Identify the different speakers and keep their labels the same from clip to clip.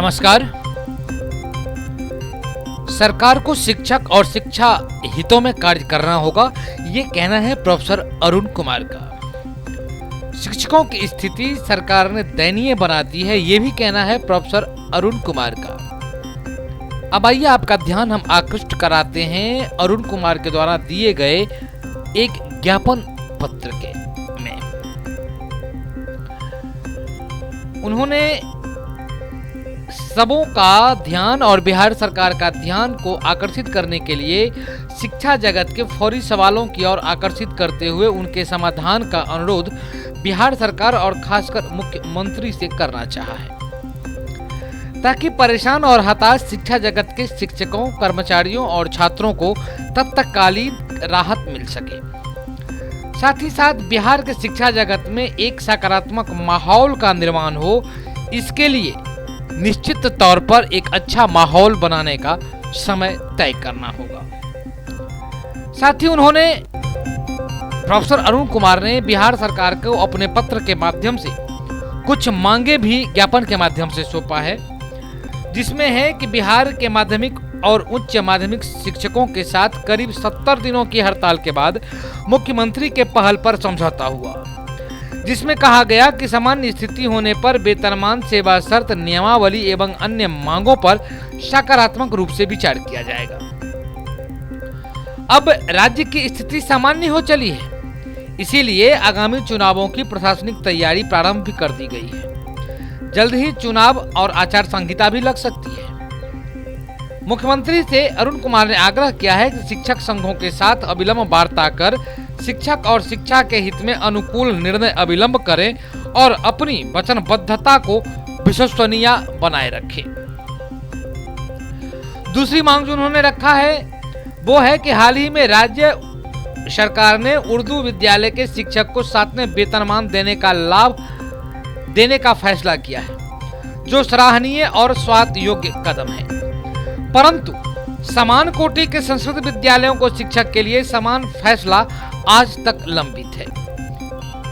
Speaker 1: नमस्कार। सरकार को शिक्षक और शिक्षा हितों में कार्य करना होगा, ये कहना है प्रोफेसर अरुण कुमार का। शिक्षकों की स्थिति सरकार ने दयनीय बना दी है, ये भी कहना है प्रोफेसर अरुण कुमार का। अब आइए आपका ध्यान हम आकृष्ट कराते हैं अरुण कुमार के द्वारा दिए गए एक ज्ञापन पत्र के में। उन्होंने सबों का ध्यान और बिहार सरकार का ध्यान को आकर्षित करने के लिए शिक्षा जगत के फौरी सवालों की ओर आकर्षित करते हुए उनके समाधान का अनुरोध बिहार सरकार और खासकर मुख्यमंत्री से करना चाहा है, ताकि परेशान और हताश शिक्षा जगत के शिक्षकों, कर्मचारियों और छात्रों को तत्कालीन राहत मिल सके। साथ ही साथ बिहार के शिक्षा जगत में एक सकारात्मक माहौल का निर्माण हो, इसके लिए निश्चित तौर पर एक अच्छा माहौल बनाने का समय तय करना होगा। साथ ही उन्होंने प्रोफेसर अरुण कुमार ने बिहार सरकार को अपने पत्र के माध्यम से कुछ मांगे भी ज्ञापन के माध्यम से सौंपा है, जिसमें है कि बिहार के माध्यमिक और उच्च माध्यमिक शिक्षकों के साथ करीब 70 दिनों की हड़ताल के बाद मुख्यमंत्री के पहल पर समझौता हुआ, जिसमें कहा गया कि सामान्य स्थिति होने पर वेतनमान, सेवा शर्त, नियमावली एवं अन्य मांगों पर सकारात्मक रूप से विचार किया जाएगा। अब राज्य की स्थिति सामान्य हो चली है, इसीलिए आगामी चुनावों की प्रशासनिक तैयारी प्रारंभ भी कर दी गई है। जल्द ही चुनाव और आचार संहिता भी लग सकती है। मुख्यमंत्री से अरुण कुमार ने आग्रह किया है कि शिक्षक संघों के साथ अविलंब वार्ता कर शिक्षक और शिक्षा के हित में अनुकूल निर्णय अविलंब करें और अपनी वचनबद्धता को विश्वसनीय बनाए रखें। दूसरी मांग जो उन्होंने रखा है वो है कि हाल ही में राज्य सरकार ने उर्दू विद्यालय के शिक्षक को 7वें वेतनमान देने का फैसला किया है, जो सराहनीय और स्वागत योग्य कदम है। परंतु समान कोटि के संस्कृत विद्यालयों को शिक्षक के लिए समान फैसला आज तक लंबित है।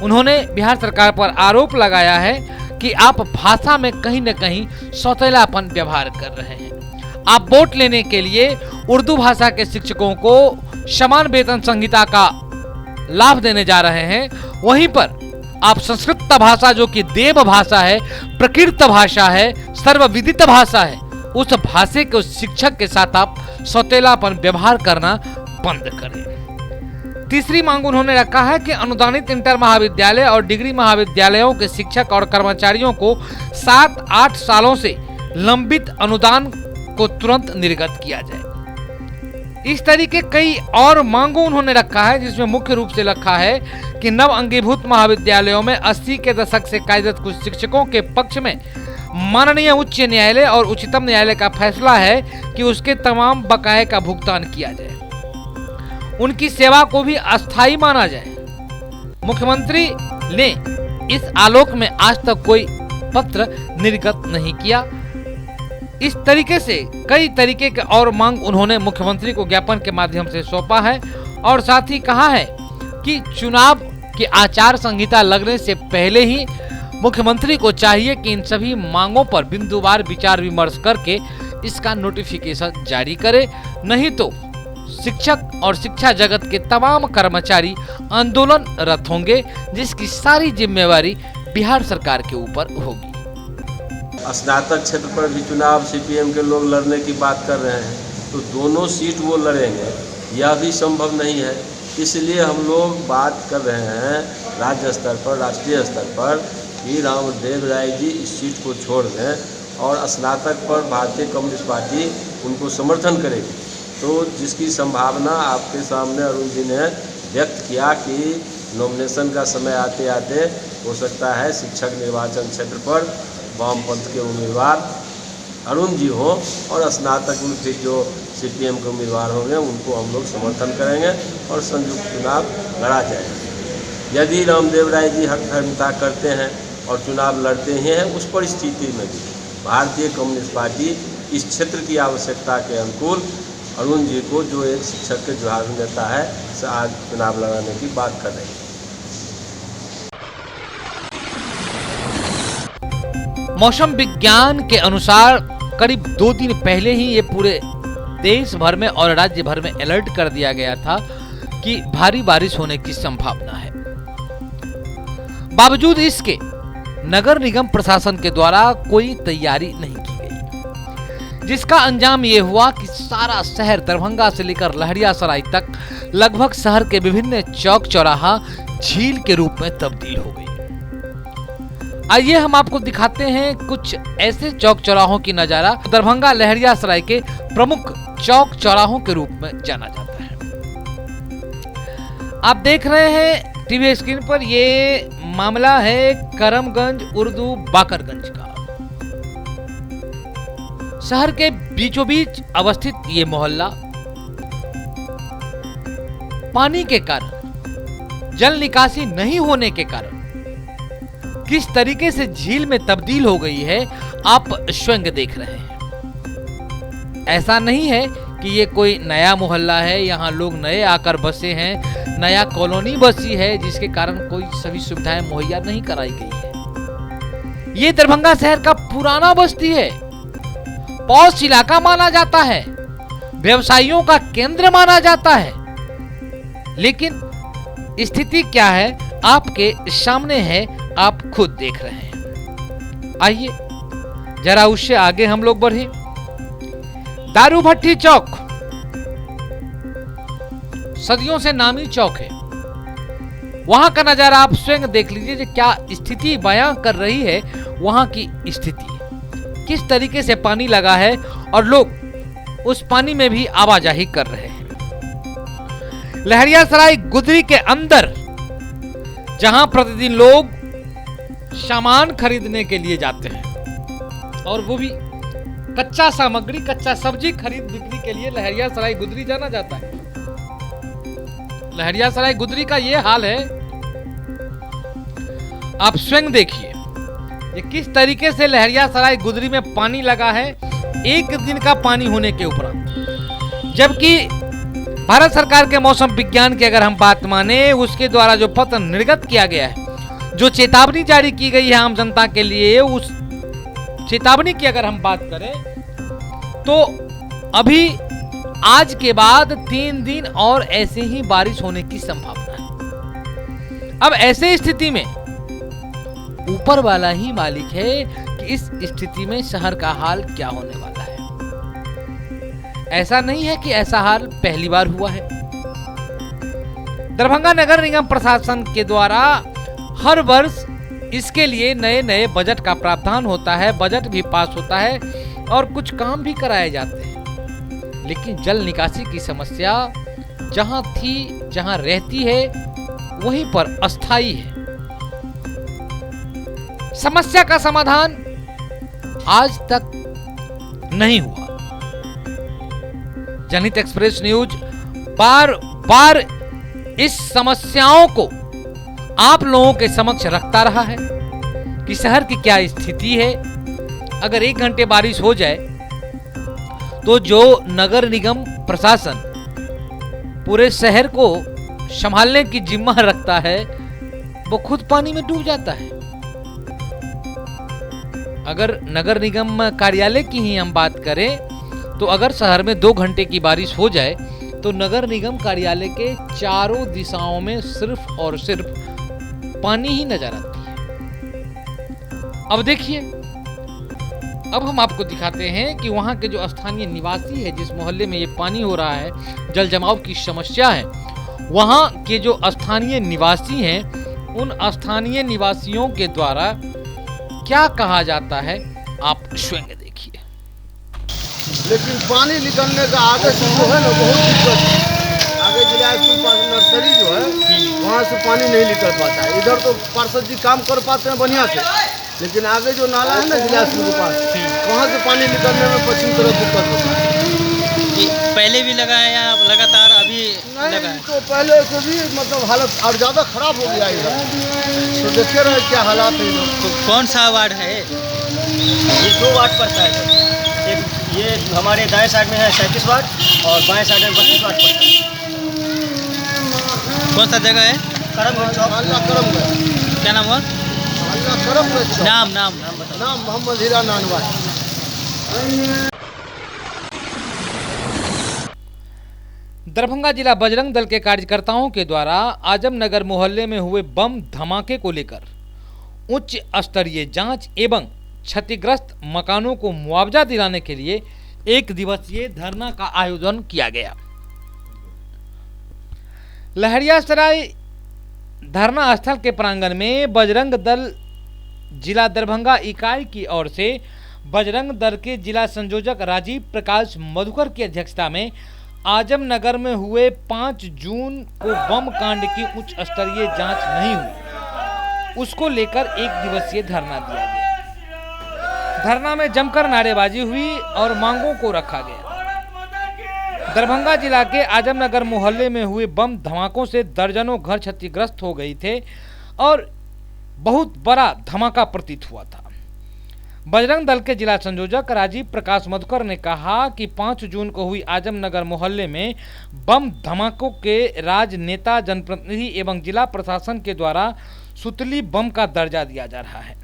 Speaker 1: उन्होंने बिहार सरकार पर आरोप लगाया है कि आप भाषा में कहीं न कहीं सौतेलापन व्यवहार कर रहे हैं। आप वोट लेने के लिए उर्दू भाषा के शिक्षकों को समान वेतन संहिता का लाभ देने जा रहे हैं, वहीं पर आप संस्कृत भाषा जो कि देव भाषा है, प्रकृत भाषा है, सर्वविदित भाषा है, उस भाषा के उस शिक्षक के साथ आप सौतेलापन व्यवहार करना बंद करें। तीसरी मांग उन्होंने रखा है कि अनुदानित इंटर महाविद्यालय और डिग्री महाविद्यालयों के शिक्षक और कर्मचारियों को 7-8 सालों से लंबित अनुदान को तुरंत निर्गत किया जाए। इस तरीके कई और मांगों उन्होंने रखा है, जिसमें मुख्य रूप से रखा है कि नव अंगीभूत महाविद्यालयों में 80 के दशक से कार्यरत कुछ शिक्षकों के पक्ष में माननीय उच्च न्यायालय और उच्चतम न्यायालय का फैसला है कि उसके तमाम बकाये का भुगतान किया जाए, उनकी सेवा को भी अस्थायी माना जाए। मुख्यमंत्री ने इस आलोक में आज तक कोई पत्र निर्गत नहीं किया। इस तरीके से कई तरीके के और मांग उन्होंने मुख्यमंत्री को ज्ञापन के माध्यम से सौंपा है और साथ ही कहा है कि चुनाव की आचार संहिता लगने से पहले ही मुख्यमंत्री को चाहिए कि इन सभी मांगों पर बिंदुवार विचार विमर्श करके इसका नोटिफिकेशन जारी करे, नहीं तो शिक्षक और शिक्षा जगत के तमाम कर्मचारी आंदोलनरत होंगे, जिसकी सारी जिम्मेवारी बिहार सरकार के ऊपर होगी।
Speaker 2: स्नातक क्षेत्र पर भी चुनाव सीपीएम के लोग लड़ने की बात कर रहे हैं, तो दोनों सीट वो लड़ेंगे यह भी संभव नहीं है। इसलिए हम लोग बात कर रहे हैं राज्य स्तर पर, राष्ट्रीय स्तर पर कि रामदेव राय जी इस सीट को छोड़ दें और स्नातक पर भारतीय कम्युनिस्ट पार्टी उनको समर्थन करेगी। तो जिसकी संभावना आपके सामने अरुण जी ने व्यक्त किया कि नॉमिनेशन का समय आते आते हो सकता है शिक्षक निर्वाचन क्षेत्र पर वामपंथ के उम्मीदवार अरुण जी हों और स्नातक में फिर जो सीपीएम के उम्मीदवार होंगे उनको हम लोग समर्थन करेंगे और संयुक्त चुनाव लड़ा जाएगा। यदि रामदेव राय जी हकहिता करते हैं और चुनाव लड़ते ही हैं, उस परिस्थिति में भी भारतीय कम्युनिस्ट पार्टी इस क्षेत्र की आवश्यकता के अनुकूल अरुण जी को जो एक शिक्षक के जोहार देता है से आज चुनाव लड़ाने की बात कर रही है।
Speaker 1: मौसम विज्ञान के अनुसार करीब 2 दिन पहले ही ये पूरे देश भर में और राज्य भर में अलर्ट कर दिया गया था कि भारी बारिश होने की संभावना है। बावजूद इसके नगर निगम प्रशासन के द्वारा कोई तैयारी नहीं की गई, जिसका अंजाम ये हुआ कि सारा शहर दरभंगा से लेकर लहरियासराय तक लगभग शहर के विभिन्न चौक चौराहा झील के रूप में तब्दील हो गई। आइए हम आपको दिखाते हैं कुछ ऐसे चौक चौराहों की नजारा दरभंगा लहरियासराय के प्रमुख चौक चौराहों के रूप में जाना जाता है। आप देख रहे हैं टीवी स्क्रीन पर, ये मामला है करमगंज उर्दू बाकरगंज का। शहर के बीचों बीच अवस्थित ये मोहल्ला पानी के कारण, जल निकासी नहीं होने के कारण किस तरीके से झील में तब्दील हो गई है, आप स्वयं देख रहे हैं। ऐसा नहीं है कि ये कोई नया मोहल्ला है, यहाँ लोग नए आकर बसे हैं, नया कॉलोनी बसी है जिसके कारण कोई सभी सुविधाएं मुहैया नहीं कराई गई है। ये दरभंगा शहर का पुराना बस्ती है, पॉश इलाका माना जाता है, व्यवसायियों का केंद्र माना जाता है, लेकिन स्थिति क्या है आपके सामने है, आप खुद देख रहे हैं। आइए जरा उससे आगे हम लोग बढ़े। दारू भट्टी चौक सदियों से नामी चौक है, वहां का नजारा आप स्वयं देख लीजिए, क्या स्थिति बयां कर रही है वहां की स्थिति, किस तरीके से पानी लगा है और लोग उस पानी में भी आवाजाही कर रहे हैं। लहरियासराय गुदरी के अंदर जहां प्रतिदिन लोग सामान खरीदने के लिए जाते हैं और वो भी कच्चा सामग्री, कच्चा सब्जी खरीद बिक्री के लिए लहरियासराय गुदरी जाना जाता है। लहरियासराय गुदरी का ये हाल है, आप स्वयं देखिए ये किस तरीके से लहरियासराय गुदरी में पानी लगा है एक दिन का पानी होने के उपरांत। जबकि भारत सरकार के मौसम विज्ञान की अगर हम बात माने, उसके द्वारा जो पत्र निर्गत किया गया है, जो चेतावनी जारी की गई है आम जनता के लिए, उस चेतावनी की अगर हम बात करें तो अभी आज के बाद 3 दिन और ऐसे ही बारिश होने की संभावना है। अब ऐसे स्थिति में ऊपर वाला ही मालिक है कि इस स्थिति में शहर का हाल क्या होने वाला है। ऐसा नहीं है कि ऐसा हाल पहली बार हुआ है। दरभंगा नगर निगम प्रशासन के द्वारा हर वर्ष इसके लिए नए नए बजट का प्रावधान होता है, बजट भी पास होता है और कुछ काम भी कराए जाते हैं, लेकिन जल निकासी की समस्या जहां थी, जहां रहती है, वहीं पर अस्थायी है। समस्या का समाधान आज तक नहीं हुआ। जनहित एक्सप्रेस न्यूज बार बार इस समस्याओं को आप लोगों के समक्ष रखता रहा है कि शहर की क्या स्थिति है। अगर 1 घंटे बारिश हो जाए तो जो नगर निगम प्रशासन पूरे शहर को संभालने की जिम्मा रखता है, वो खुद पानी में डूब जाता है। अगर नगर निगम कार्यालय की ही हम बात करें तो अगर शहर में 2 घंटे की बारिश हो जाए तो नगर निगम कार्यालय के चारों दिशाओं में सिर्फ और सिर्फ पानी ही नजर आती है। अब देखिए, अब हम आपको दिखाते हैं कि वहां के जो स्थानीय निवासी है, जिस मोहल्ले में ये पानी हो रहा है, जल जमाव की समस्या है, वहां के जो स्थानीय निवासी हैं, उन स्थानीय निवासियों के द्वारा क्या कहा जाता है, आप स्वयं देखिए।
Speaker 3: लेकिन पानी निकलने का आगे से जो है ना बहुत दिक्कत है। आगे जिला स्कूल पास नर्सरी जो है वहाँ से पानी नहीं निकल पाता है। इधर तो पार्षद जी काम कर पाते हैं बढ़िया से, लेकिन आगे जो नाला है ना जिला स्कूल के पास, वहाँ से पानी निकलने में पश्चिम तरफ दिक्कत होता है।
Speaker 4: पहले भी लगा है या लगातार अभी लगा है?
Speaker 3: तो पहले से भी मतलब हालत और ज़्यादा खराब हो गया इधर, तो देखते रहे क्या हालात है इधर।
Speaker 4: तो कौन सा वार्ड है?
Speaker 5: ये 2 वार्ड पड़ता है। एक ये हमारे दाएं साइड में है 37 वार्ड और बाएं साइड में 32 वार्ड पड़ता है।
Speaker 4: कौन सा जगह है?
Speaker 5: करमगंज चौक।
Speaker 3: मोहल्ला करमगंज।
Speaker 4: क्या नाम हुआ?
Speaker 3: मोहल्ला अपना कर्म रचो।
Speaker 4: नाम नाम नाम बताओ।
Speaker 3: नाम मोहम्मद हीरा नानवाई।
Speaker 1: दरभंगा जिला बजरंग दल के कार्यकर्ताओं के द्वारा आजमनगर मोहल्ले में हुए बम धमाके को लेकर उच्च स्तरीय जांच एवं क्षतिग्रस्त मकानों को मुआवजा दिलाने के लिए 1 दिवसीय धरना का आयोजन किया गया। लहरियासराय धरना स्थल के प्रांगण में बजरंग दल जिला दरभंगा इकाई की ओर से बजरंग दल के जिला संयोजक राजीव प्रकाश मधुकर की अध्यक्षता में आजमनगर में हुए 5 जून को बम कांड की उच्च स्तरीय जांच नहीं हुई, उसको लेकर 1 दिवसीय धरना दिया गया। धरना में जमकर नारेबाजी हुई और मांगों को रखा गया। दरभंगा जिला के आजमनगर मोहल्ले में हुए बम धमाकों से दर्जनों घर क्षतिग्रस्त हो गए थे और बहुत बड़ा धमाका प्रतीत हुआ था। बजरंग दल के जिला संयोजक राजीव प्रकाश मधुकर ने कहा कि 5 जून को हुई आजमनगर मोहल्ले में बम धमाकों के राजनेता, जनप्रतिनिधि एवं जिला प्रशासन के द्वारा सुतली बम का दर्जा दिया जा रहा है।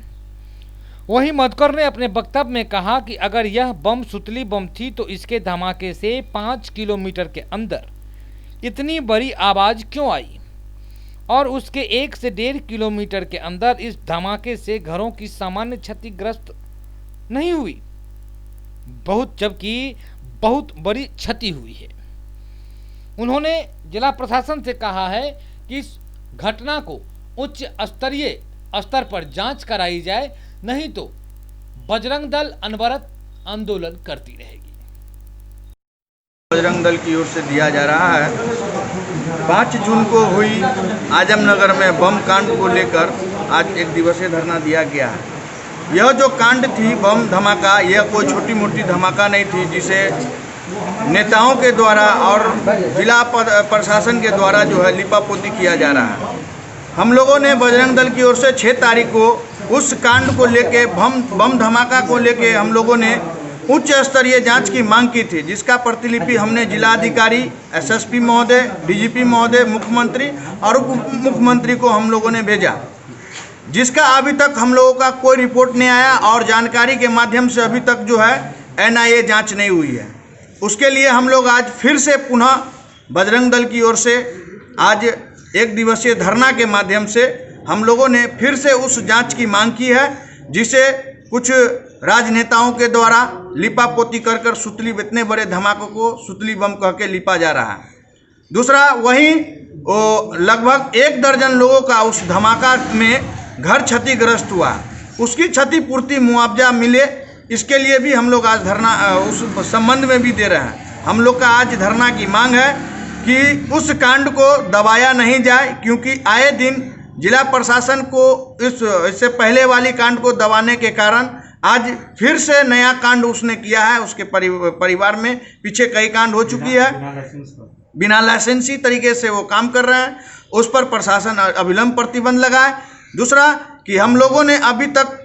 Speaker 1: वहीं मधुकर ने अपने वक्तव्य में कहा कि अगर यह बम सुतली बम थी तो इसके धमाके से 5 किलोमीटर के अंदर इतनी बड़ी आवाज क्यों आई और उसके 1 से 1.5 किलोमीटर के अंदर इस धमाके से घरों की सामान्य क्षतिग्रस्त नहीं हुई, जबकि बहुत बड़ी क्षति हुई है। उन्होंने जिला प्रशासन से कहा है कि इस घटना को उच्च स्तरीय स्तर पर जांच कराई जाए, नहीं तो बजरंग दल अनवरत आंदोलन करती रहेगी।
Speaker 6: बजरंग दल की ओर से दिया जा रहा है 5 जून को हुई आजमनगर में बम कांड को लेकर आज 1 दिवसीय धरना दिया गया है। यह जो कांड थी बम धमाका, यह कोई छोटी मोटी धमाका नहीं थी जिसे नेताओं के द्वारा और जिला प्रशासन के द्वारा जो है लिपापोती किया जा रहा है। हम लोगों ने बजरंग दल की ओर से 6 तारीख को उस कांड को लेके बम धमाका को लेके हम लोगों ने उच्च स्तरीय जांच की मांग की थी, जिसका प्रतिलिपि हमने जिलाधिकारी, एसएसपी महोदय, डीजीपी महोदय, मुख्यमंत्री और उप मुख्यमंत्री को हम लोगों ने भेजा, जिसका अभी तक हम लोगों का कोई रिपोर्ट नहीं आया और जानकारी के माध्यम से अभी तक जो है एनआईए जांच नहीं हुई है। उसके लिए हम लोग आज फिर से पुनः बजरंग दल की ओर से आज 1 दिवसीय धरना के माध्यम से हम लोगों ने फिर से उस जांच की मांग की है, जिसे कुछ राजनेताओं के द्वारा लिपापोती कर सुतली, इतने बड़े धमाकों को सुतली बम कह के लिपा जा रहा है। दूसरा, वहीं लगभग 1 दर्जन लोगों का उस धमाका में घर क्षतिग्रस्त हुआ, उसकी क्षतिपूर्ति मुआवजा मिले, इसके लिए भी हम लोग आज धरना उस संबंध में भी दे रहे हैं। हम लोग का आज धरना की मांग है कि उस कांड को दबाया नहीं जाए, क्योंकि आए दिन जिला प्रशासन को इससे पहले वाली कांड को दबाने के कारण आज फिर से नया कांड उसने किया है। उसके परिवार में पीछे कई कांड हो चुकी है, बिना लाइसेंसी तरीके से वो काम कर रहे हैं, उस पर प्रशासन अविलंब प्रतिबंध लगाए। दूसरा कि हम लोगों ने अभी तक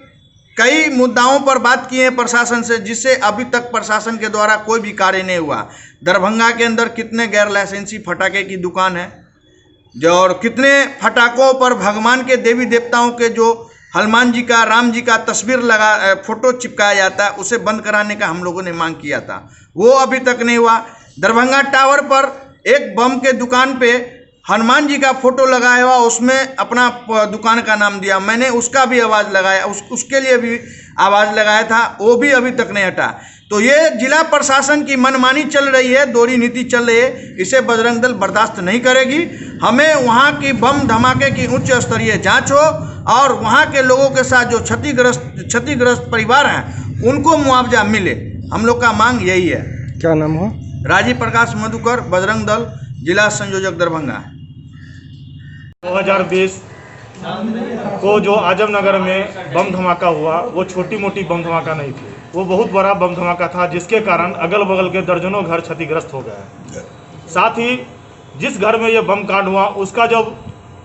Speaker 6: कई मुद्दाओं पर बात की है प्रशासन से, जिससे अभी तक प्रशासन के द्वारा कोई भी कार्य नहीं हुआ। दरभंगा के अंदर कितने गैर लाइसेंसी फटाके की दुकान है, जो और कितने फटाकों पर भगवान के देवी देवताओं के जो हनुमान जी का, राम जी का तस्वीर लगा फोटो चिपकाया जाता है, उसे बंद कराने का हम लोगों ने मांग किया था, वो अभी तक नहीं हुआ। दरभंगा टावर पर एक बम के दुकान पे हनुमान जी का फोटो लगाया हुआ, उसमें अपना दुकान का नाम दिया, मैंने उसका भी आवाज़ लगाया, उसके लिए भी आवाज़ लगाया था, वो भी अभी तक नहीं हटा। तो ये जिला प्रशासन की मनमानी चल रही है, दोहरी नीति चल रही है, इसे बजरंग दल बर्दाश्त नहीं करेगी। हमें वहाँ की बम धमाके की उच्च स्तरीय जांच हो और वहाँ के लोगों के साथ जो क्षतिग्रस्त परिवार हैं उनको मुआवजा मिले। हम लोग का मांग यही है।
Speaker 7: क्या नाम हो?
Speaker 6: राजीव प्रकाश मधुकर, बजरंग दल, जिला संयोजक दरभंगा।
Speaker 8: 2020 को जो आजमनगर में बम धमाका हुआ, वो छोटी मोटी बम धमाका नहीं थी, वो बहुत बड़ा बम धमाका था, जिसके कारण अगल बगल के दर्जनों घर क्षतिग्रस्त हो गए। साथ ही जिस घर में ये बम कांड हुआ, उसका जब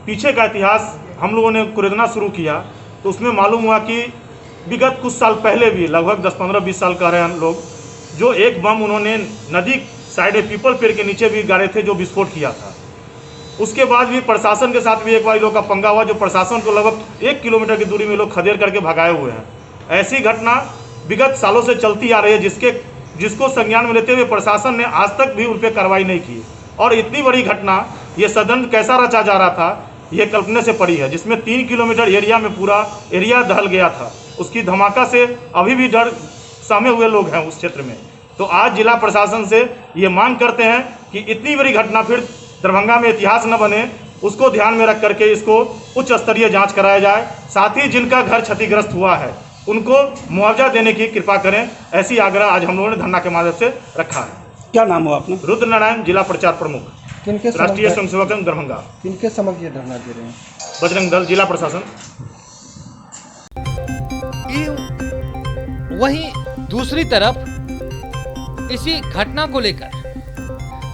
Speaker 8: पीछे का इतिहास हम लोगों ने कुरेदना शुरू किया, तो उसमें मालूम हुआ कि विगत कुछ साल पहले भी, लगभग 10, 15, 20 साल कह रहे हैं लोग, जो एक बम उन्होंने नदी साइड पीपल पेड़ के नीचे भी गाड़े थे, जो विस्फोट किया था। उसके बाद भी प्रशासन के साथ भी एक बार लोग का पंगा हुआ, जो प्रशासन को लगभग 1 किलोमीटर की दूरी में लोग खदेड़ करके भगाए हुए हैं। ऐसी घटना विगत सालों से चलती आ रही है, जिसको संज्ञान में लेते हुए प्रशासन ने आज तक भी उन पर कार्रवाई नहीं की। और इतनी बड़ी घटना, ये षड्यंत्र कैसा रचा जा रहा था, ये कल्पना से पड़ी है, जिसमें 3 किलोमीटर एरिया में पूरा एरिया दहल गया था। उसकी धमाका से अभी भी डर सहमे हुए लोग हैं उस क्षेत्र में। तो आज जिला प्रशासन से ये मांग करते हैं कि इतनी बड़ी घटना फिर दरभंगा में इतिहास न बने, उसको ध्यान में रख करके इसको उच्च स्तरीय जांच कराया जाए। साथ ही जिनका घर क्षतिग्रस्त हुआ है उनको मुआवजा देने की कृपा करें, ऐसी आग्रह आज हम लोगों ने धरना के माध्यम से रखा है।
Speaker 7: क्या नाम हुआ आपने?
Speaker 8: रुद्र नारायण, जिला प्रचार प्रमुख,
Speaker 7: किनके
Speaker 8: राष्ट्रीय स्वयंसेवक संघ दरभंगा।
Speaker 7: किनके समक्ष ये धरना दे रहे हैं?
Speaker 8: बजरंग दल, जिला प्रशासन।
Speaker 1: वहीं दूसरी तरफ इसी घटना को लेकर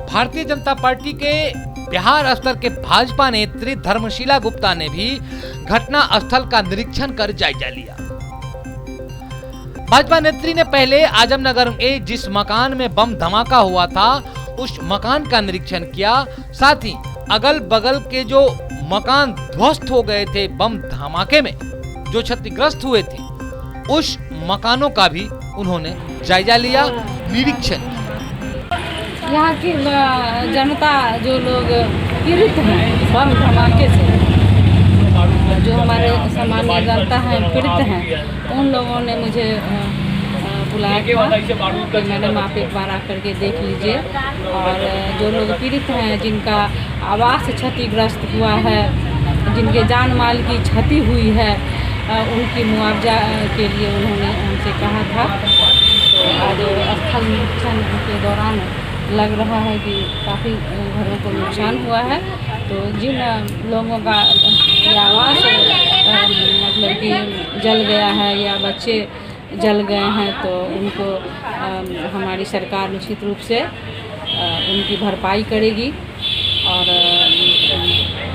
Speaker 1: भारतीय जनता पार्टी के बिहार स्तर के भाजपा नेत्री धर्मशीला गुप्ता ने भी घटना स्थल का निरीक्षण कर जायजा लिया। भाजपा नेत्री ने पहले आजमनगर में जिस मकान में बम धमाका हुआ था उस मकान का निरीक्षण किया, साथ ही अगल बगल के जो मकान ध्वस्त हो गए थे बम धमाके में, जो क्षतिग्रस्त हुए थे, उस मकानों का भी उन्होंने जायजा लिया, निरीक्षण।
Speaker 9: यहाँ की जनता, जो लोग पीड़ित हैं बम धमाके से, जो हमारे सामान्य जनता हैं, पीड़ित हैं, उन लोगों ने मुझे बुलाया था कि मैडम आप एक बार आकर के देख लीजिए। और जो लोग पीड़ित हैं, जिनका आवास क्षतिग्रस्त हुआ है, जिनके जान माल की क्षति हुई है, उनकी मुआवजा के लिए उन्होंने हमसे कहा था। तो आज स्थल निरीक्षण के दौरान लग रहा है कि काफ़ी घरों को नुकसान हुआ है। तो जिन लोगों का आवास मतलब कि जल गया है या बच्चे जल गए हैं, तो उनको हमारी सरकार निश्चित रूप से उनकी भरपाई करेगी और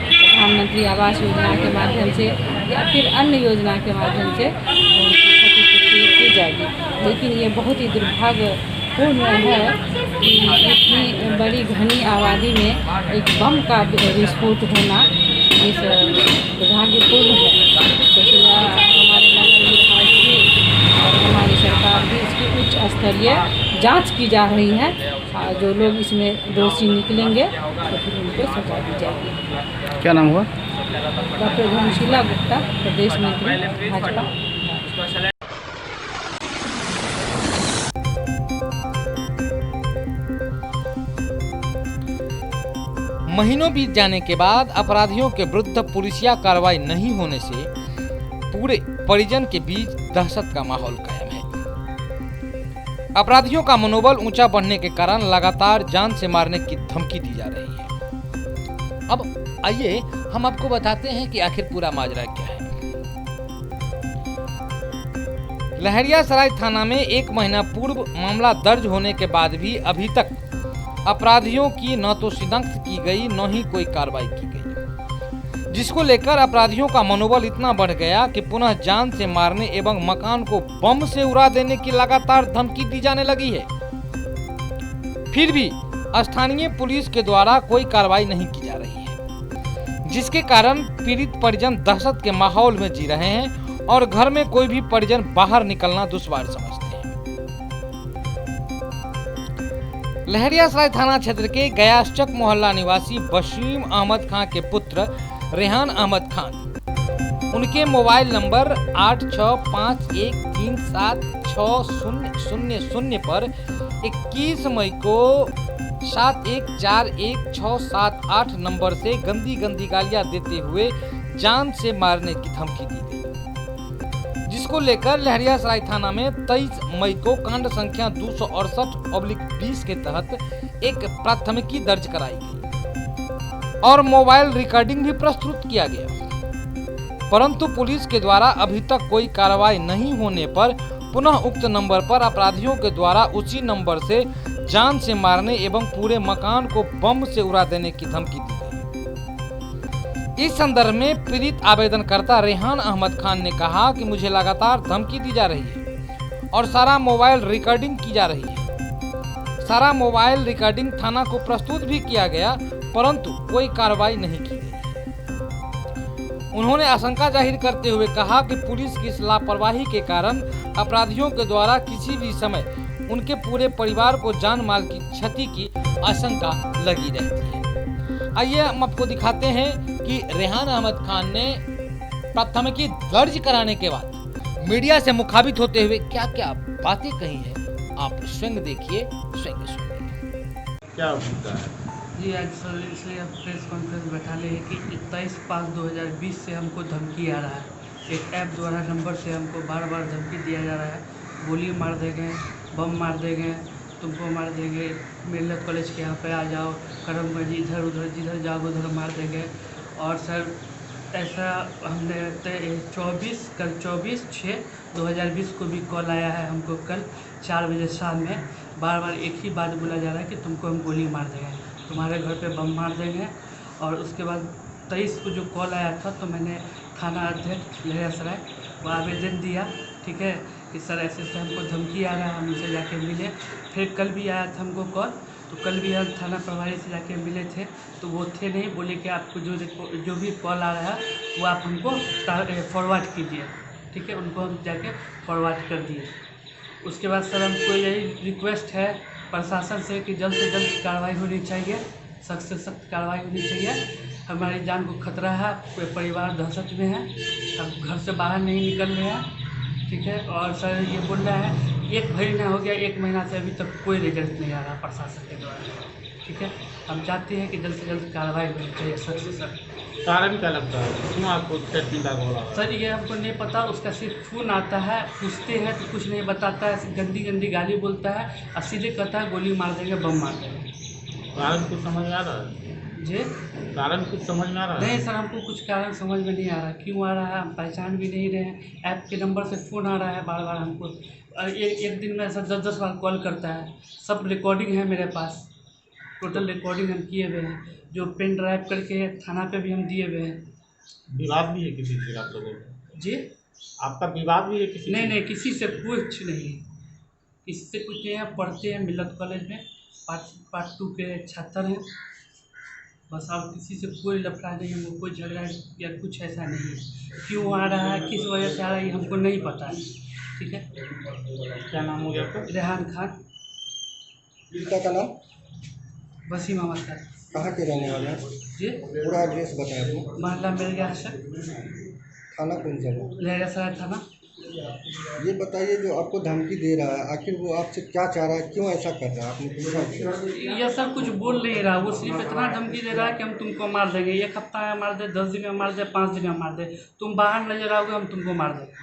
Speaker 9: प्रधानमंत्री आवास योजना के माध्यम से या फिर अन्य योजना के माध्यम से उनकी क्षतिपूर्ति की जाएगी। लेकिन ये बहुत ही दुर्भाग्यपूर्ण है कि इतनी बड़ी घनी आबादी में एक बम का विस्फोट होना इस दुर्भाग्यपूर्ण है। लेकिन हमारे नगर निकाय और हमारी सरकार भी इसकी उच्च स्तरीय जांच की जा रही है। जो लोग इसमें दोषी निकलेंगे तो फिर उनको सजा दी जाएगी।
Speaker 7: क्या नाम हुआ?
Speaker 9: डॉक्टर धर्मशीला गुप्ता, प्रदेश मंत्री भाजपा।
Speaker 1: महीनों बीत जाने के बाद अपराधियों के विरुद्ध पुलिसिया कार्रवाई नहीं होने से पूरे परिजन के बीच दहशत का माहौल कायम है। अपराधियों का मनोबल ऊंचा बढ़ने के कारण लगातार जान से मारने की धमकी दी जा रही है। अब आइए हम आपको बताते हैं कि आखिर पूरा माजरा क्या है। लहरियासराय थाना में 1 महीना पूर्व मामला दर्ज होने के बाद भी अभी तक अपराधियों की न तो शिनाख्त की गई न ही कोई कार्रवाई की गई, जिसको लेकर अपराधियों का मनोबल इतना बढ़ गया कि पुनः जान से मारने एवं मकान को बम से उड़ा देने की लगातार धमकी दी जाने लगी है। फिर भी स्थानीय पुलिस के द्वारा कोई कार्रवाई नहीं की जा रही है, जिसके कारण पीड़ित परिजन दहशत के माहौल में जी रहे हैं और घर में कोई भी परिजन बाहर निकलना दुश्वार समझते हैं। लहरियासराय थाना क्षेत्र के गयासचक मोहल्ला निवासी बशीम अहमद खान के पुत्र रेहान अहमद खान, उनके मोबाइल नंबर 8651376000 पर 21 मई को 714167 नंबर से गंदी गंदी गालियां देते हुए जान से मारने की धमकी दी गई, जिसको लेकर लहरियासराय थाना में 23 मई को कांड संख्या 268/20 के तहत एक प्राथमिकी दर्ज कराई गई और मोबाइल रिकॉर्डिंग भी प्रस्तुत किया गया। परंतु पुलिस के द्वारा अभी तक कोई कार्रवाई नहीं होने पर पुनः उक्त नंबर पर अपराधियों के द्वारा उसी नंबर से जान से मारने एवं पूरे मकान को बम से उड़ा देने की धमकी दी गई। इस संदर्भ में पीड़ित आवेदनकर्ता रेहान अहमद खान ने कहा कि मुझे लगातार धमकी दी जा रही है और सारा मोबाइल रिकॉर्डिंग की जा रही है। सारा मोबाइल रिकॉर्डिंग थाना को प्रस्तुत भी किया गया, परंतु कोई कार्रवाई नहीं की गई। उन्होंने आशंका जाहिर करते हुए कहा कि पुलिस की इस लापरवाही के कारण अपराधियों के द्वारा किसी भी समय उनके पूरे परिवार को जान माल की क्षति की आशंका लगी रहती है। आइए हम आपको दिखाते हैं कि रेहान अहमद खान ने प्राथमिकी दर्ज कराने के बाद मीडिया से मुखातिब होते हुए क्या क्या बातें कही हैं। आप स्वयं देखिए, स्वयं सुनिए।
Speaker 8: क्या मुद्दा है?
Speaker 10: जी आज सर इसलिए अब प्रेस कॉन्फ्रेंस बैठा ले कि 23/5/2020 से हमको धमकी आ रहा है। एक ऐप द्वारा नंबर से हमको बार बार धमकी दिया जा रहा है, गोली मार देंगे, बम मार देंगे, तुमको मार देंगे, मिल्लत कॉलेज के यहाँ पे आ जाओ, करमगंज इधर उधर जिधर जाओ उधर मार देंगे। और सर ऐसा हमने कल 24/6/2020 को भी कॉल आया है हमको, कल 4 बजे शाम में बार बार एक ही बात बोला जा रहा है कि तुमको हम गोली मार देंगे, तुम्हारे घर पे बम मार देंगे। और उसके बाद 23 को जो कॉल आया था तो मैंने थाना अध्यक्ष लहरियासराय वो आवेदन दिया, ठीक है, कि सर ऐसे ऐसे हमको धमकी आ रहा है, हम उनसे जाके मिले। फिर कल भी आया था हमको कॉल, तो कल भी हम थाना प्रभारी से जाके मिले थे, तो वो थे नहीं, बोले कि आपको जो भी कॉल आ रहा है वो आप हमको फॉरवर्ड कीजिए, ठीक है। उनको हम जाके फॉरवर्ड कर दिए। उसके बाद सर हमको यही रिक्वेस्ट है प्रशासन से कि जल्द से जल्द कार्रवाई होनी चाहिए, सख्त से सख्त कार्रवाई होनी चाहिए। हमारी जान को खतरा है, परिवार दहशत में है, अब घर से बाहर नहीं निकल रहे हैं, ठीक है। और सर ये बोल रहा है 1 महीना हो गया, 1 महीना से अभी तक कोई रिजल्ट नहीं आ रहा प्रशासन के द्वारा, ठीक है। हम चाहते हैं कि जल्द से जल्द कार्रवाई होनी चाहिए सख्त से सख्त।
Speaker 8: कारण क्या लगता है, क्यों आपको हो रहा है?
Speaker 10: सर ये हमको नहीं पता, उसका सिर्फ फ़ोन आता है, पूछते हैं तो कुछ नहीं बताता है, गंदी गंदी गाली बोलता है और सीधे कहता है गोली मार देंगे, बम मार देंगे।
Speaker 8: कारण कुछ समझ में आ रहा है
Speaker 10: जी?
Speaker 8: कारण कुछ समझ में आ रहा है?
Speaker 10: नहीं सर, हमको कुछ कारण समझ में नहीं आ रहा, क्यों आ रहा है हम पहचान भी नहीं रहे हैं। ऐप के नंबर से फ़ोन आ रहा है बार बार हमको, और एक दिन में सर 10-10 बार कॉल करता है। सब रिकॉर्डिंग है मेरे पास, टोटल रिकॉर्डिंग हम किए हुए हैं, जो पेन ड्राइव करके थाना पे भी हम दिए हुए हैं।
Speaker 8: विवाद भी है किसी से आप लोगों का?
Speaker 10: जी?
Speaker 8: आपका विवाद भी है किसी से?
Speaker 10: नहीं, किसी से कुछ नहीं, किसी से कुछ नहीं है। पढ़ते हैं मिल्लत कॉलेज में, पार्ट 2 के छात्र हैं, बस। अब किसी से कोई लफड़ा नहीं है, कोई झगड़ा या कुछ ऐसा नहीं है। क्यों आ रहा है, किस वजह से आ रहा है, ये हमको नहीं पता है, ठीक है।
Speaker 8: क्या नाम हो गया आपका?
Speaker 10: रेहान खान।
Speaker 7: पिता का नाम?
Speaker 10: वसीम अहमद खान।
Speaker 7: कहाँ के रहने वाले हैं?
Speaker 10: जी?
Speaker 7: पूरा एड्रेस बताएं अपना।
Speaker 10: मोहल्ला मिर्जा सर,
Speaker 7: थाना कौन सा है?
Speaker 10: लहरियासराय थाना।
Speaker 7: ये बताइए जो आपको धमकी दे रहा है, आखिर वो आपसे क्या चाह रहा है, क्यों ऐसा कर रहा है, आपने पूछा उससे?
Speaker 10: यह सब कुछ बोल नहीं रहा, वो सिर्फ इतना धमकी दे रहा है कि हम तुमको मार देंगे, 1 हफ्ता में मार दे, 10 दिन में मार दे, 5 दिन में मार दे, तुम बाहर नजर आओगे हम तुमको मार देंगे।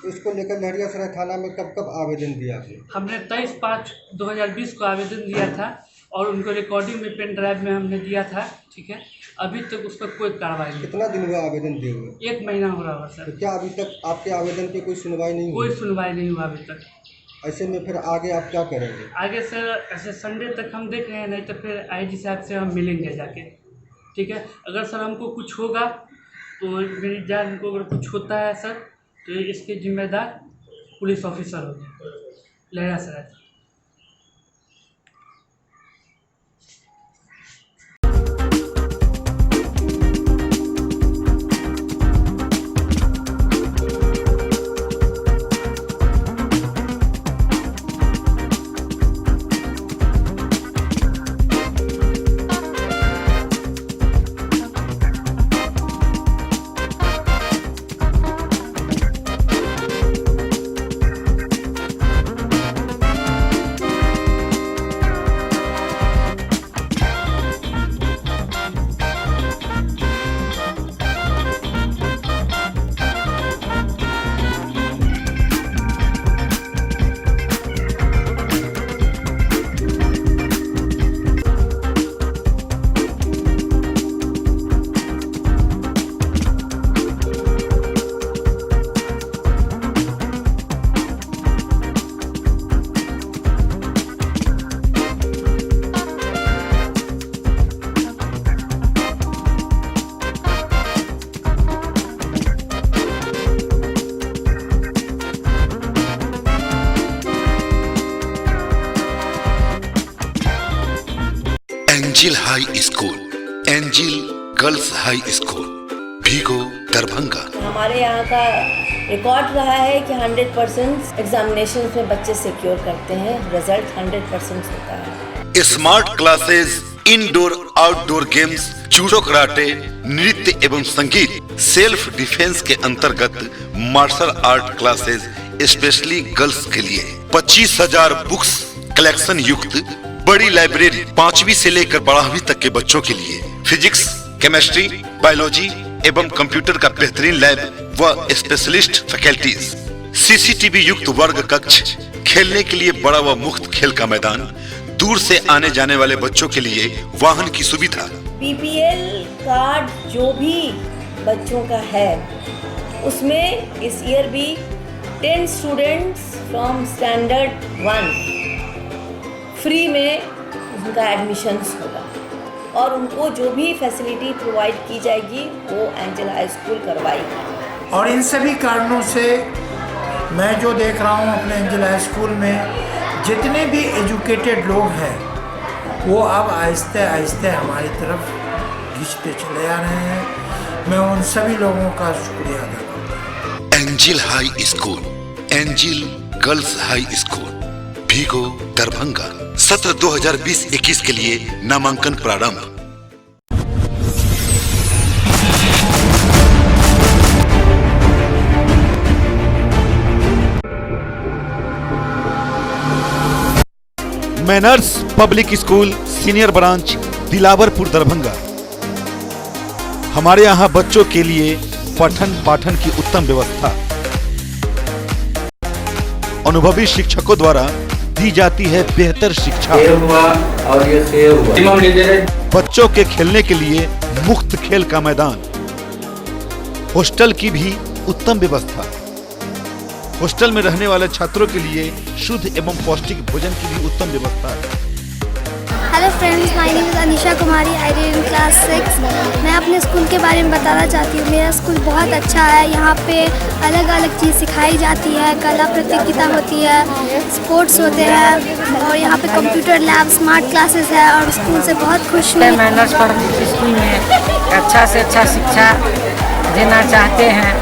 Speaker 7: इसको लेकर लहरियासराय थाना में कब कब आवेदन दिया आपने?
Speaker 10: हमने 23/5/2020 को आवेदन दिया था और उनको रिकॉर्डिंग में पेन ड्राइव में हमने दिया था, ठीक है। अभी तक उस पर कोई कार्रवाई नहीं।
Speaker 7: कितना दिन हुआ आवेदन दिए हुए?
Speaker 10: 1 महीना हो रहा है सर।
Speaker 7: तो क्या अभी तक आपके आवेदन पे कोई सुनवाई नहीं हुई?
Speaker 10: कोई सुनवाई नहीं हुआ अभी तक।
Speaker 7: ऐसे में फिर आगे आप क्या करेंगे?
Speaker 10: आगे सर ऐसे संडे तक हम देख रहे हैं, नहीं तो फिर IG साहब से हम मिलेंगे जाके, ठीक है। अगर सर हमको कुछ होगा तो मेरी जान को अगर कुछ होता है सर तो इसके जिम्मेदार पुलिस ऑफिसर होंगे Lahariasarai.
Speaker 11: Angel high school, Angel girls high school, Bhigo Darbhanga.
Speaker 12: हमारे यहाँ का रिकॉर्ड रहा है कि 100% एग्जामिनेशन में बच्चे सिक्योर करते हैं, रिजल्ट 100% होता है।
Speaker 11: Smart classes, indoor outdoor games, judo karate, नृत्य एवं संगीत, सेल्फ डिफेंस के अंतर्गत martial art classes specially girls के लिए 25,000 बुक्स कलेक्शन युक्त बड़ी लाइब्रेरी, 5वीं से लेकर 12वीं तक के बच्चों के लिए फिजिक्स, केमिस्ट्री, बायोलॉजी एवं कंप्यूटर का बेहतरीन लैब व स्पेशलिस्ट फैकल्टीज, सीसीटीवी युक्त वर्ग कक्ष, खेलने के लिए बड़ा व मुफ्त खेल का मैदान, दूर से आने जाने वाले बच्चों के लिए वाहन की सुविधा।
Speaker 12: बीपीएल कार्ड जो भी बच्चों का है उसमें इस ईयर भी 10 स्टूडेंट्स फ्रॉम स्टैंडर्ड 1 फ्री में उनका एडमिशन्स होगा और उनको जो भी फैसिलिटी प्रोवाइड की जाएगी वो एंजल हाई स्कूल करवाएगी।
Speaker 13: और इन सभी कारणों से मैं जो देख रहा हूँ अपने एंजल हाई स्कूल में जितने भी एजुकेटेड लोग हैं वो अब आहिस्ते आहिस्ते हमारी तरफ खींचते चले आ रहे हैं। मैं उन सभी लोगों का शुक्रिया अदा करता हूँ।
Speaker 11: Angel high school, Angel girls high school, Bhigo Darbhanga. सत्र 2020-21 के लिए नामांकन प्रारंभ।
Speaker 14: Manners public school senior branch Dilawarpur Darbhanga. हमारे यहाँ बच्चों के लिए पठन पाठन की उत्तम व्यवस्था, अनुभवी शिक्षकों द्वारा दी जाती है बेहतर शिक्षा।
Speaker 2: और ये
Speaker 14: बच्चों के खेलने के लिए मुफ्त खेल का मैदान, हॉस्टल की भी उत्तम व्यवस्था, हॉस्टल में रहने वाले छात्रों के लिए शुद्ध एवं पौष्टिक भोजन की भी उत्तम व्यवस्था है।
Speaker 15: Hello friends, my name is Anisha Kumari, I read in class 6। मैं अपने स्कूल के बारे में बताना चाहती हूँ। मेरा स्कूल बहुत अच्छा है। यहाँ पे अलग अलग चीज़ सिखाई जाती है, कला प्रतियोगिता होती है, स्पोर्ट्स होते हैं और यहाँ पे कंप्यूटर लैब, स्मार्ट क्लासेस है और स्कूल से बहुत खुश हूँ।
Speaker 9: मैनर्स पब्लिक स्कूल में अच्छा से अच्छा शिक्षा देना चाहते हैं।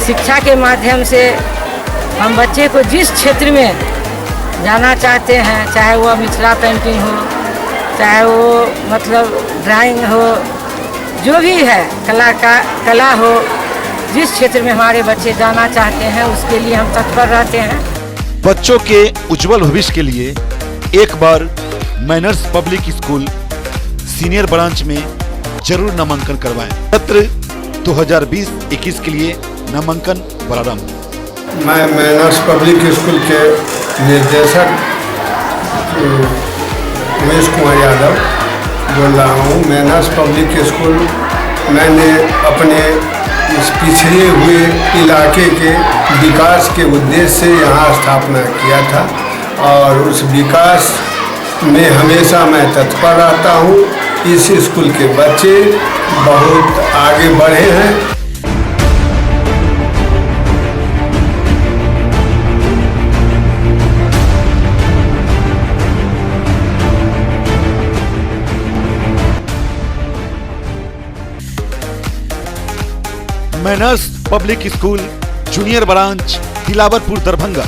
Speaker 9: शिक्षा के माध्यम से हम बच्चे को जिस क्षेत्र में जाना चाहते हैं, चाहे वो मिथिला पेंटिंग हो, चाहे वो मतलब ड्राइंग हो, जो भी है कला हो, जिस क्षेत्र में हमारे बच्चे जाना चाहते हैं उसके लिए हम तत्पर रहते हैं।
Speaker 14: बच्चों के उज्जवल भविष्य के लिए एक बार Manners public school senior branch में जरूर नामांकन करवाएं। सत्र 2020-21 के लिए नामांकन प्रारंभ।
Speaker 16: मैं मैनर्स पब्लिक स्कूल के निर्देशक उमेश कुमार यादव बोल रहा हूँ। मैनर्स पब्लिक स्कूल मैंने अपने इस पिछड़े हुए इलाके के विकास के उद्देश्य से यहाँ स्थापना किया था और उस विकास में हमेशा मैं तत्पर रहता हूँ। इस स्कूल के बच्चे बहुत आगे बढ़े हैं।
Speaker 14: Manners public school junior branch Dilawarpur Darbhanga.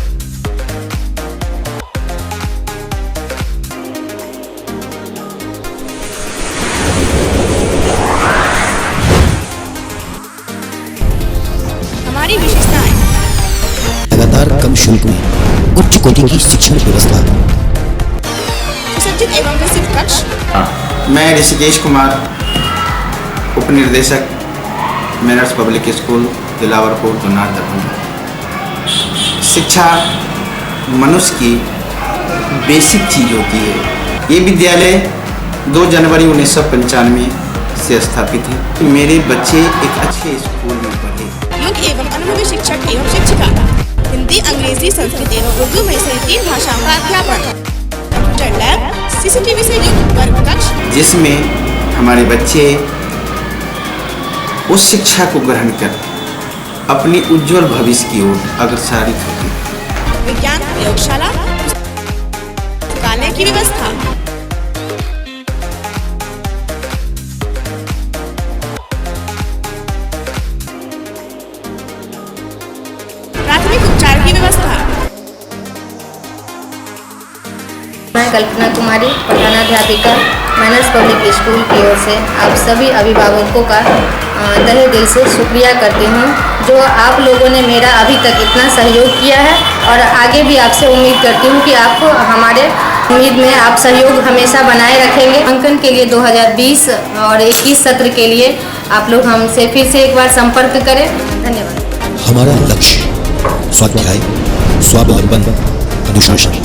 Speaker 17: हमारी विशेषताएं लगातार कम शुल्क में उच्च कोटि की शिक्षण व्यवस्था, सुसज्जित एवं विस्तृत कक्ष।
Speaker 18: मैं ऋषिकेश कुमार, उप निर्देशक manners public school Dilawarpur Darbhanga. शिक्षा मनुष्य की बेसिक चीज होती है। ये विद्यालय 2 जनवरी 1995 से स्थापित है। मेरे बच्चे एक अच्छे स्कूल में पढ़े।
Speaker 17: योग्य एवं अनुभवी शिक्षक एवं शिक्षिका, हिंदी, अंग्रेजी, संस्कृत एवं उर्दू में से 3 भाषाओं का अध्यापन, कंप्यूटर लैब, सीसीटीवी से युक्त वर्ग कक्ष, जिसमें
Speaker 18: हमारे बच्चे उस शिक्षा को ग्रहण कर अपनी उज्जवल भविष्य की ओर अग्रसरित होते हैं।
Speaker 17: विज्ञान प्रयोगशाला, पुस्तकालय की व्यवस्था,
Speaker 19: Kalpana Kumari, प्रधानाध्यापिका manners public school की ओर से आप सभी अभिभावकों का तहे दिल से शुक्रिया करती हूँ, जो आप लोगों ने मेरा अभी तक इतना सहयोग किया है और आगे भी आपसे उम्मीद करती हूँ कि आप हमारे उम्मीद में आप सहयोग हमेशा बनाए रखेंगे। अंकन के लिए 2020 और 21 सत्र के लिए आप लोग हमसे फिर से एक बार संपर्क करें। धन्यवाद।
Speaker 20: हमारा लक्ष्य स्वाध्याय, स्वावलंबन, अनुशासन,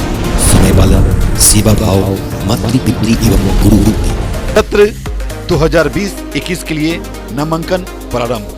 Speaker 20: समय पालन, सेवा भाव, मातृ पितृ एवं गुरु।
Speaker 14: सत्र 2020-21 के लिए नामांकन प्रारंभ।